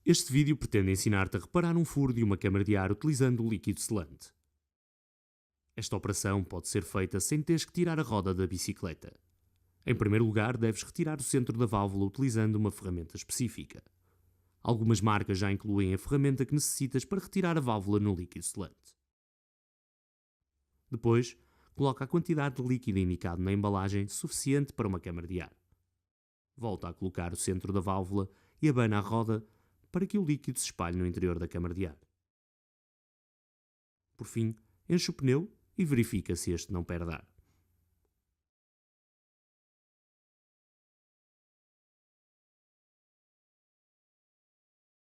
Este vídeo pretende ensinar-te a reparar um furo de uma câmara de ar utilizando o líquido selante. Esta operação pode ser feita sem teres que tirar a roda da bicicleta. Em primeiro lugar, deves retirar o centro da válvula utilizando uma ferramenta específica. Algumas marcas já incluem a ferramenta que necessitas para retirar a válvula no líquido selante. Depois, coloca a quantidade de líquido indicado na embalagem suficiente para uma câmara de ar. Volta a colocar o centro da válvula e abana a roda para que o líquido se espalhe no interior da câmara de ar. Por fim, enche o pneu e verifica se este não perde ar.